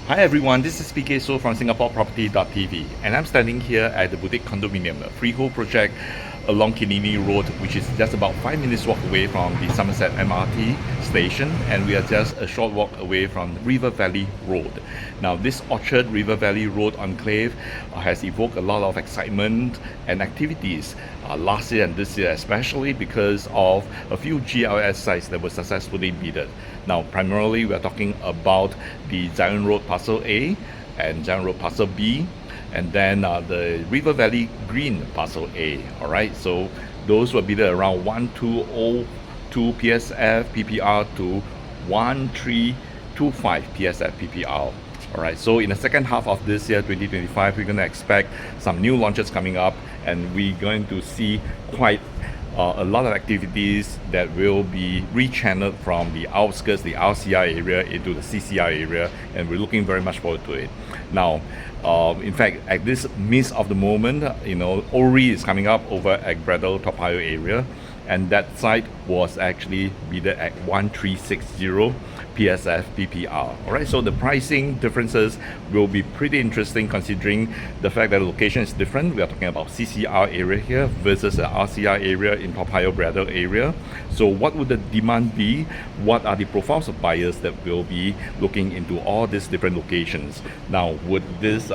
Hi everyone, this is PK So from SingaporeProperty.tv, and I'm standing here at the Boutique Condominium, a freehold project along Killiney Road, which is just about 5 minutes walk away from the Somerset MRT station, and we are just a short walk away from River Valley Road. Now this Orchard River Valley Road enclave has evoked a lot of excitement and activities last year and this year, especially because of a few GLS sites that were successfully bidded. Now primarily we are talking about the Zion Road Parcel A and Zion Road Parcel B, and then the River Valley Green Parcel A. Alright, so those were bidded around 1202 PSF PPR to 1325 PSF PPR. Alright, so in the second half of this year, 2025, we're going to expect some new launches coming up, and we're going to see quite a lot of activities that will be rechanneled from the outskirts, the RCR area, into the CCR area, and we're looking very much forward to it. Now, in fact, at this midst of the moment, Orie is coming up over at Toa Payoh area, and that site was actually bidded at 1360 PSF PPR. Alright, so the pricing differences will be pretty interesting considering the fact that the location is different. We are talking about CCR area here versus the RCR area in Toa Payoh area. So what would the demand be? What are the profiles of buyers that will be looking into all these different locations? Now, would this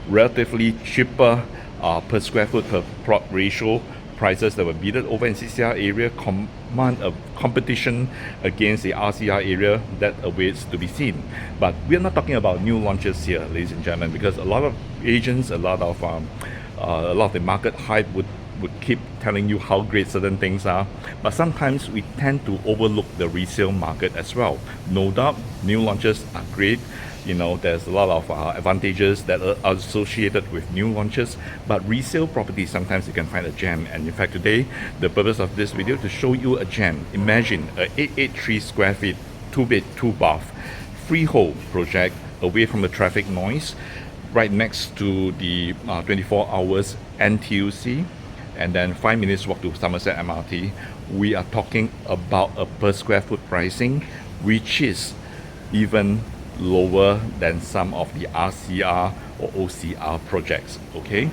relatively cheaper per square foot per plot ratio prices that were bidded over in CCR area command a competition against the RCR area? That awaits to be seen. But we're not talking about new launches here, ladies and gentlemen, because a lot of agents, a lot of the market hype would keep telling you how great certain things are, but sometimes we tend to overlook the resale market as well. No doubt new launches are great. There's a lot of advantages that are associated with new launches, but resale properties, sometimes you can find a gem. And in fact, today the purpose of this video to show you a gem. Imagine a 883 square feet 2-bed 2-bath freehold project away from the traffic noise, right next to the 24 hours NTUC, and then 5 minutes walk to Somerset MRT. We are talking about a per square foot pricing which is even lower than some of the RCR or OCR projects. Okay,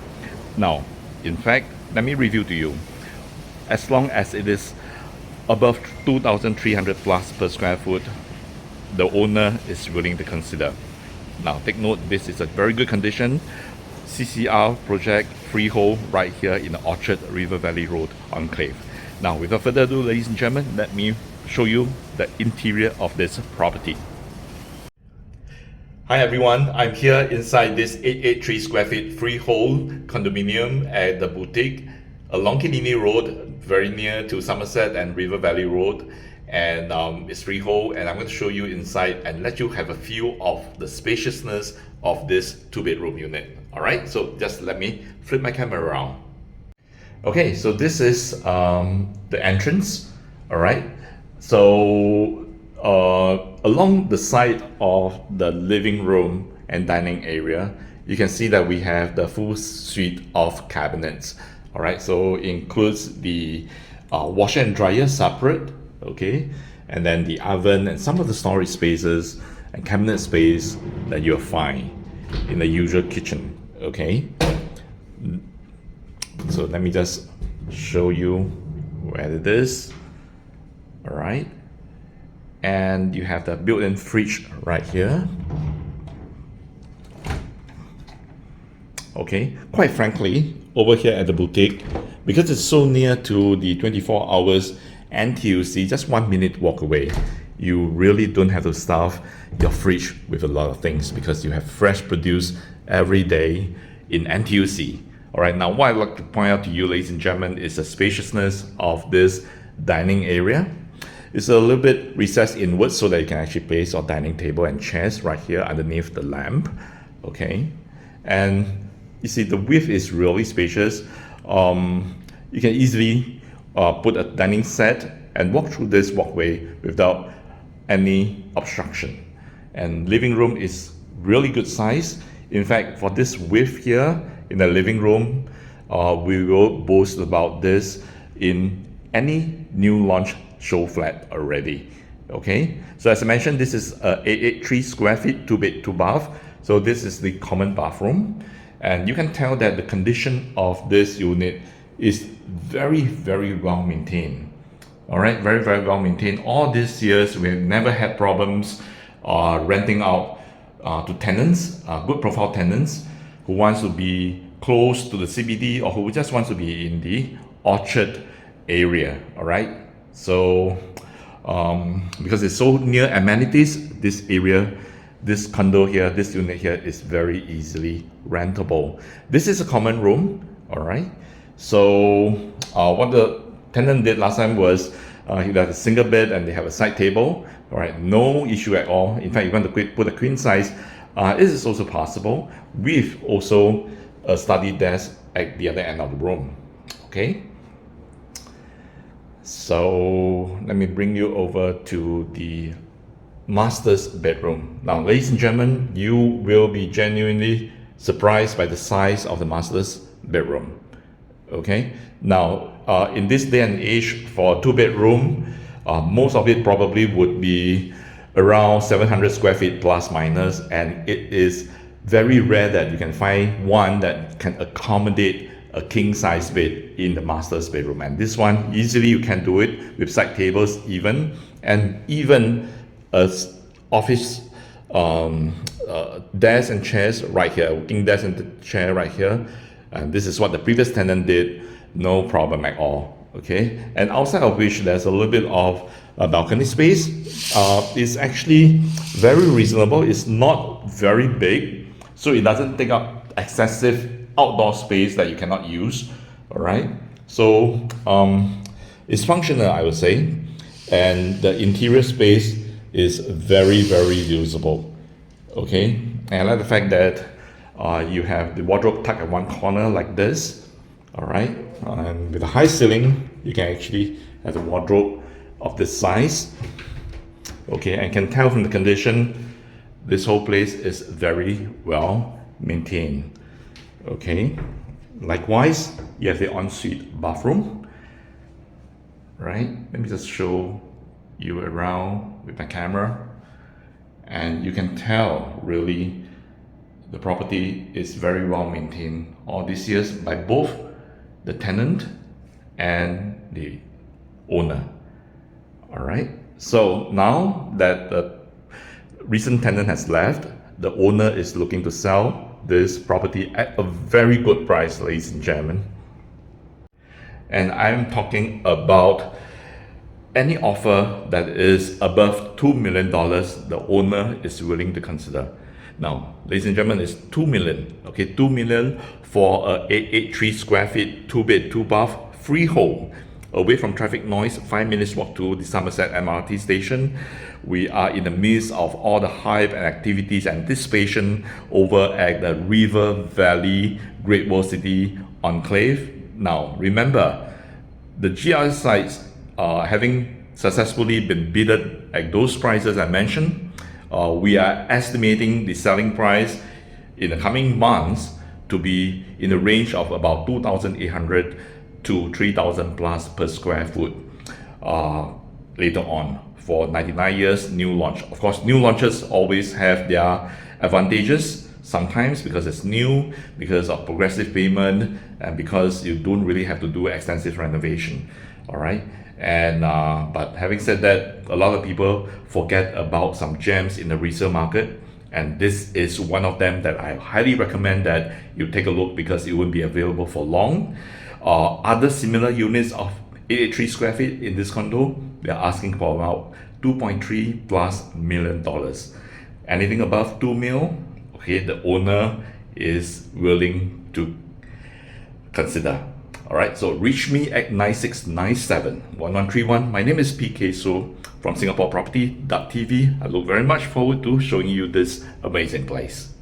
now in fact, let me review to you. As long as it is above 2,300 plus per square foot, the owner is willing to consider. Now take note, this is a very good condition CCR project freehold right here in the Orchard River Valley Road enclave. Now without further ado, ladies and gentlemen, let me show you the interior of this property. Hi everyone, I'm here inside this 883 square feet freehold condominium at the Boutique along Killiney Road, very near to Somerset and River Valley Road, and it's freehold, and I'm going to show you inside and let you have a feel of the spaciousness of this 2-bedroom unit. Alright, so just let me flip my camera around. Okay, so this is the entrance. Alright, so along the side of the living room and dining area, you can see that we have the full suite of cabinets. Alright, so it includes the washer and dryer separate, okay, and then the oven and some of the storage spaces and cabinet space that you'll find in the usual kitchen. Okay, so let me just show you where it is. Alright, and you have the built-in fridge right here. Okay, quite frankly, over here at the boutique, because it's so near to the 24 hours NTUC, just 1 minute walk away, you really don't have to stuff your fridge with a lot of things because you have fresh produce every day in NTUC. Alright, now what I'd like to point out to you, ladies and gentlemen, is the spaciousness of this dining area. It's a little bit recessed inwards so that you can actually place your dining table and chairs right here underneath the lamp. Okay, and you see the width is really spacious. You can easily put a dining set and walk through this walkway without any obstruction. And living room is really good size. In fact, for this width here in the living room, we will boast about this in any new launch show flat already. Okay, so as I mentioned, this is a 883 square feet, 2 bed, 2 bath. So this is the common bathroom, and you can tell that the condition of this unit is very well maintained. All right, very well maintained. All these years we've never had problems renting out to tenants, good profile tenants who wants to be close to the CBD or who just wants to be in the Orchard area. All right, so because it's so near amenities, this area, this condo here, this unit here is very easily rentable. This is a common room. All right, so what the tenant did last time was he had a single bed and they have a side table. All right, no issue at all. In fact, you want to put a queen size, this is also possible with also a study desk at the other end of the room. Okay, so let me bring you over to the master's bedroom. Now, ladies and gentlemen, you will be genuinely surprised by the size of the master's bedroom. Okay, now in this day and age, for a 2 bedroom, most of it probably would be around 700 square feet plus minus, and it is very rare that you can find one that can accommodate a king size bed in the master's bedroom. And this one, easily you can do it with side tables even, and even a office desk and chairs right here, working desk and chair right here. And this is what the previous tenant did, no problem at all. Okay, and outside of which there's a little bit of a balcony space. It's actually very reasonable. It's not very big, so it doesn't take up excessive outdoor space that you cannot use. All right, so it's functional, I would say, and the interior space is very usable. Okay, and I like the fact that you have the wardrobe tucked at one corner like this. All right, and with a high ceiling, you can actually have a wardrobe of this size. Okay, and can tell from the condition, this whole place is very well maintained. Okay, likewise, you have the ensuite bathroom. Right, let me just show you around with my camera, and you can tell really the property is very well maintained all these years by both the tenant and the owner. All right, so now that the recent tenant has left, the owner is looking to sell this property at a very good price, ladies and gentlemen. And I'm talking about any offer that is above $2 million, the owner is willing to consider. Now, ladies and gentlemen, it's 2 million. Okay, 2 million for a 883 square feet, 2 bed, 2 bath, freehold, away from traffic noise, 5 minutes walk to the Somerset MRT station. We are in the midst of all the hype and activities and anticipation over at the River Valley Great World City Enclave. Now, remember, the GLS sites having successfully been bidded at those prices I mentioned. We are estimating the selling price in the coming months to be in the range of about 2,800 to 3,000 plus per square foot later on for 99 years new launch. Of course, new launches always have their advantages, sometimes because it's new, because of progressive payment, and because you don't really have to do extensive renovation. All right. And but having said that, a lot of people forget about some gems in the resale market, and this is one of them that I highly recommend that you take a look, because it won't be available for long. Other similar units of 883 square feet in this condo, they're asking for about $2.3+ million. Anything above 2 mil, okay, the owner is willing to consider. All right, so reach me at 9697-1131. My name is PK So from SingaporeProperty.tv. I look very much forward to showing you this amazing place.